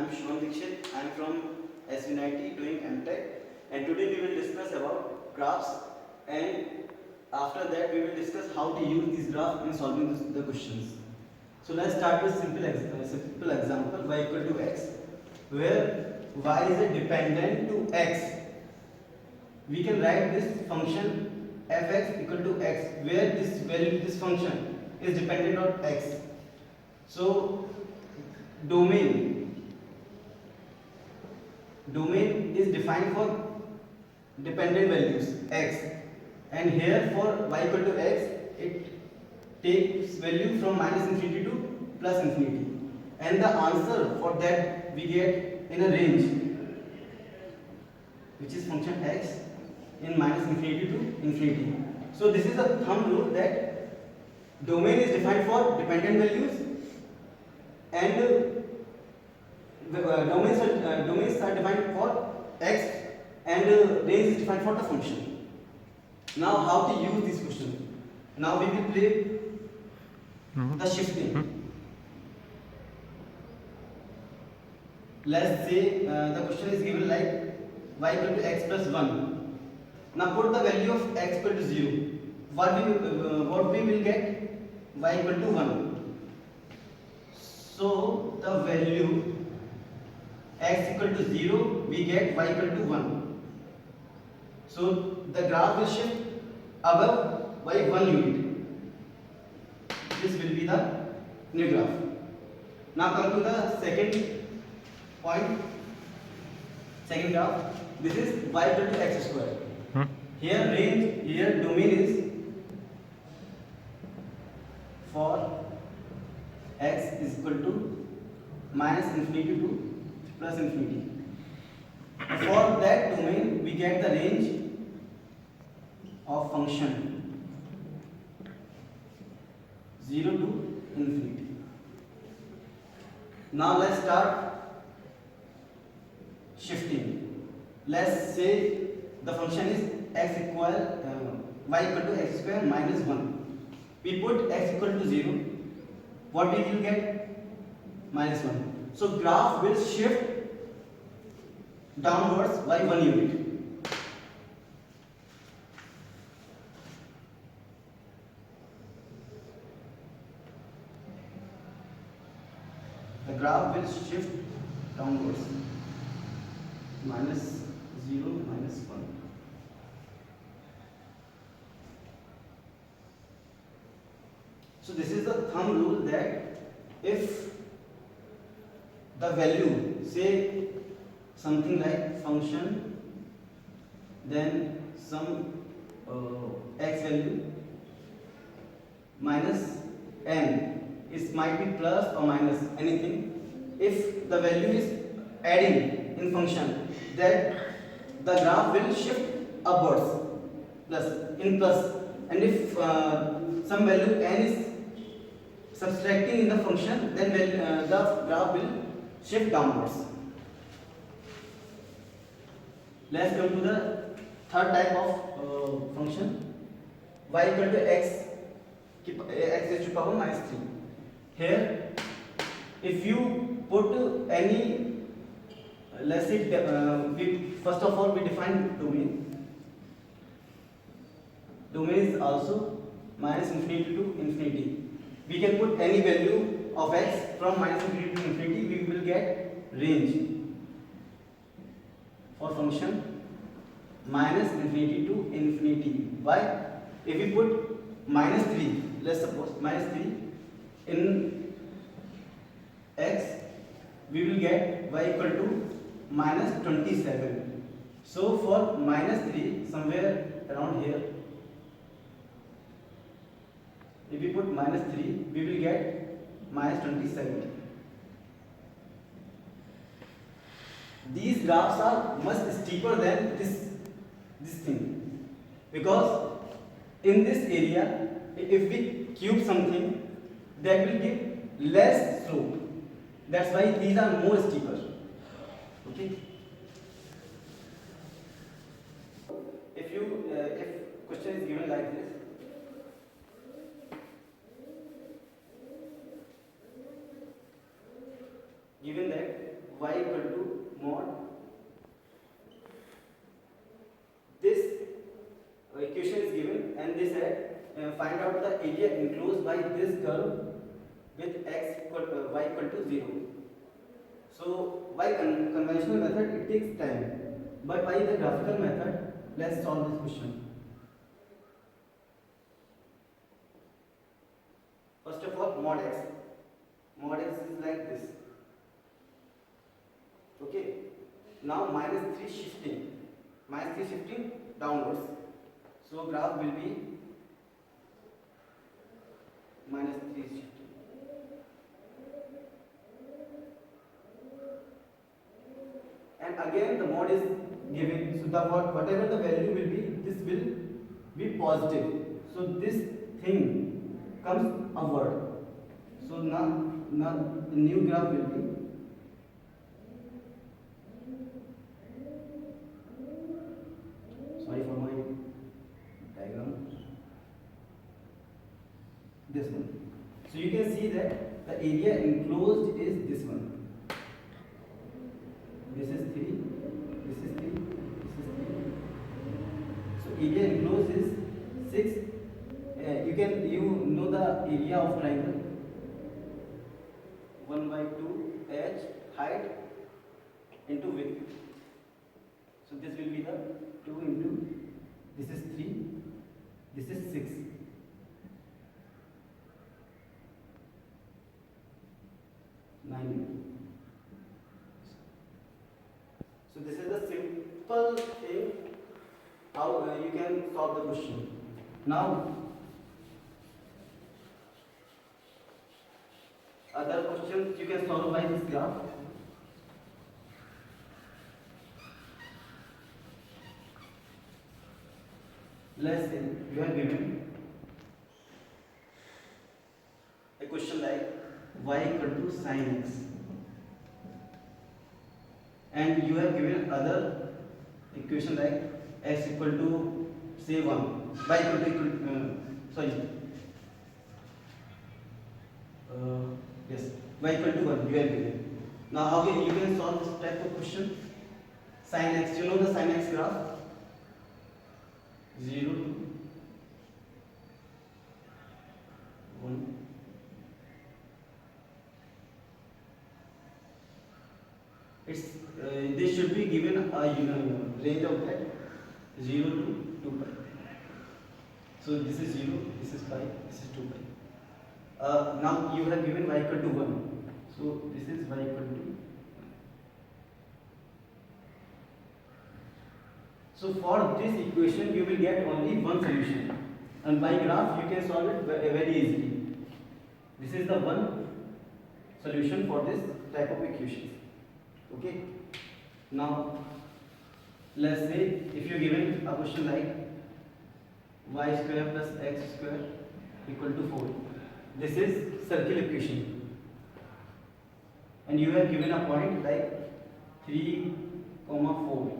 am Shubham Dikshit. I am from SUNIT doing MTech, and today we will discuss about graphs, and after that we will discuss how to use these graphs in solving the questions. So let's start with simple example y equal to x, where y is a dependent to x. We can write this function fx equal to x, where this function is dependent on x. So domain is defined for dependent values x, and here for y equal to x it takes value from minus infinity to plus infinity, and the answer for that we get in a range which is function x in minus infinity to infinity. So this is a thumb rule that domain is defined for dependent values, and domains are defined for x, and range is defined for the function. Now how to use this question? Now we will play the shifting. Let's say the question is given like y equal to x plus 1. Now put the value of x equal to 0. What we will get? Y equal to 1. So the value x equal to 0, we get y equal to 1. So the graph will shift above by 1 unit. This will be the new graph. Now come to the second point, second graph. This is y equal to x square. Here domain is for x is equal to minus infinity to plus infinity. For that domain we get the range of function 0 to infinity. Now let's start shifting. Let's say the function is x equal y equal to x square minus 1. We put x equal to 0. What we will get? Minus 1. So graph will shift downwards by 1 unit. The graph will shift downwards, minus 0, minus 1. So this is the thumb rule that if the value, say something like function, then some x value minus n, it might be plus or minus anything. If the value is adding in function, that the graph will shift upwards plus, and if some value n is subtracting in the function, then the graph will shift downwards. Let's come to the third type of function, y equal to x raised to power minus 3. Here, if you put any, let's say, first of all we define domain. Domain is also minus infinity to infinity. We can put any value of x from minus infinity to infinity. We will get range for function minus infinity to infinity. Why? If we put minus 3, let's suppose minus 3 in x, we will get y equal to minus 27. So for minus 3, somewhere around here, if we put minus 3, we will get minus 27. These graphs are much steeper than this thing, because in this area, if we cube something, that will give less slope. That's why these are more steeper. Okay. If question is given like this, given that y equal to mod this equation is given, and they said find out the area enclosed by this curve with y equal to 0. So by conventional method it takes time, but by the graphical method let's solve this question. First of all, mod x is like this. Okay, now minus 3 shifting downwards, so graph will be minus 3 shifting. And again the mod is given, so the whatever the value will be, this will be positive, so this thing comes upward. So now the new graph will be sorry for my diagram, this one. So you can see that the area enclosed is this one. This is 3, this is 3, this is 3. So area enclosed is 6. You know the area of triangle, 1 by 2 h height into width. So this will be the 2 into, this is 3, this is 6. So this is the simple thing how you can solve the question. Now other questions you can solve by this graph. Let's say you are given a question like y equal to sin x, and you have given other equation like x equal to say 1, y equal to yes, y equal to 1 you have given. Now how you can solve this type of question? Sin x, you know the sin x graph, 0 to 1. It's this should be given a range of that 0 to 2 pi. So this is 0, this is pi, this is 2 pi. Now you have given y equal to 1. So this is y equal to 1. So for this equation you will get only one solution, and by graph you can solve it very easily. This is the one solution for this type of equation. Okay. Now let's say if you are given a question like y square plus x square equal to 4. This is circle equation, and you have given a point like 3, 4.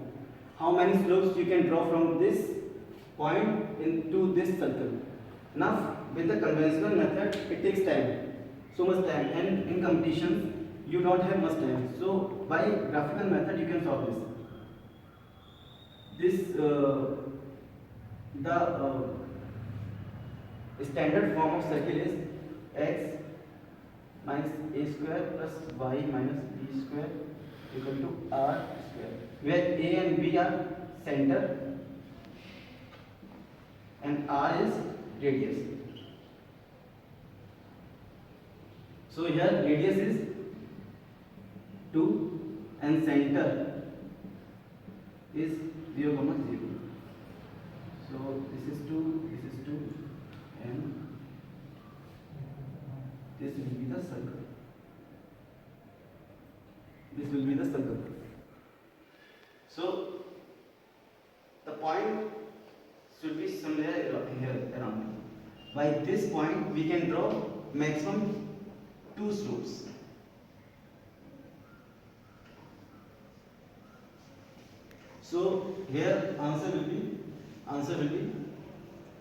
How many slopes you can draw from this point into this circle? Now with the conventional method it takes time, so much time, and in competitions you don't have much time. So by graphical method you can solve this. The standard form of circle is x minus a square plus y minus b square equal to r square, where a and b are center and r is radius. So here radius is 2 and center is 0, 0. So this is 2, and this will be the circle. This will be the circle. So the point should be somewhere here around. By this point we can draw maximum 2 slopes. So here answer will be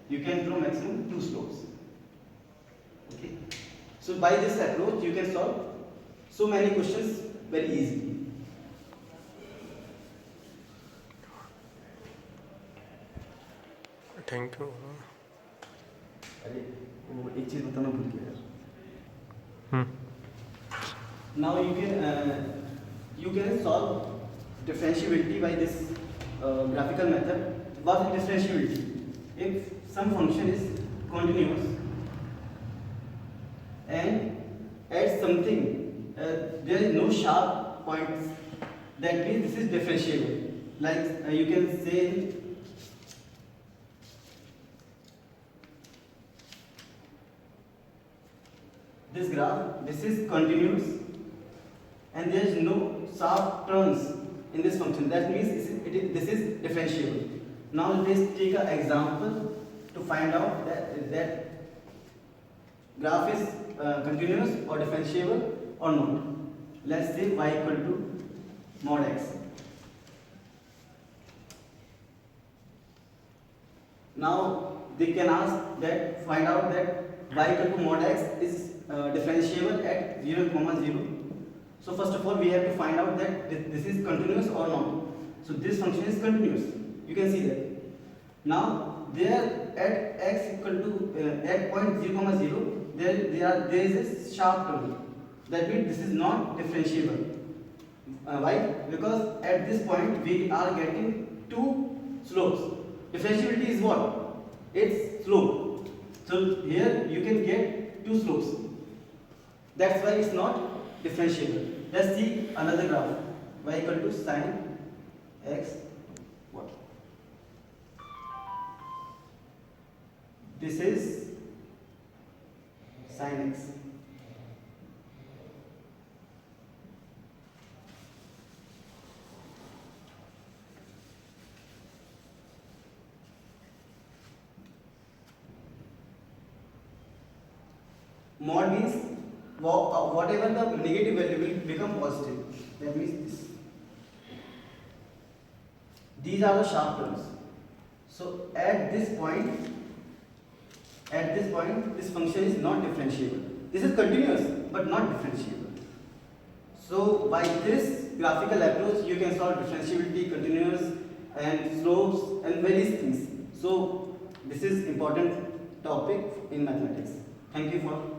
you can draw maximum 2 slopes. Okay. So by this approach you can solve so many questions very easily. Thank you. अरे वो एक चीज बताना भूल गया यार। हम्म Now you can solve differentiability by this graphical method. What is differentiability? If some function is continuous and at something there is no sharp points, that means this is differentiable. Like you can say this graph, this is continuous and there is no sharp turns in this function. That means this is differentiable. Now let's take an example to find out that graph is continuous or differentiable or not. Let's say y equal to mod x. Now they can ask that find out that y equal to mod x is differentiable at 0, 0. So first of all we have to find out that this is continuous or not. So this function is continuous. You can see that. Now there at x equal to at point 0, 0 there is a sharp turn. That means this is not differentiable. Why? Because at this point we are getting two slopes. Differentiability is what? It's slope. So here you can get two slopes. That's why it's not differentiable. Let's see another graph. Y equal to sin x what? This is sin x. Mod means whatever the negative value will become positive. That means this. These are the sharp turns. So at this point, this function is not differentiable. This is continuous but not differentiable. So by this graphical approach, you can solve differentiability, continuous, and slopes and various things. So this is important topic in mathematics. Thank you for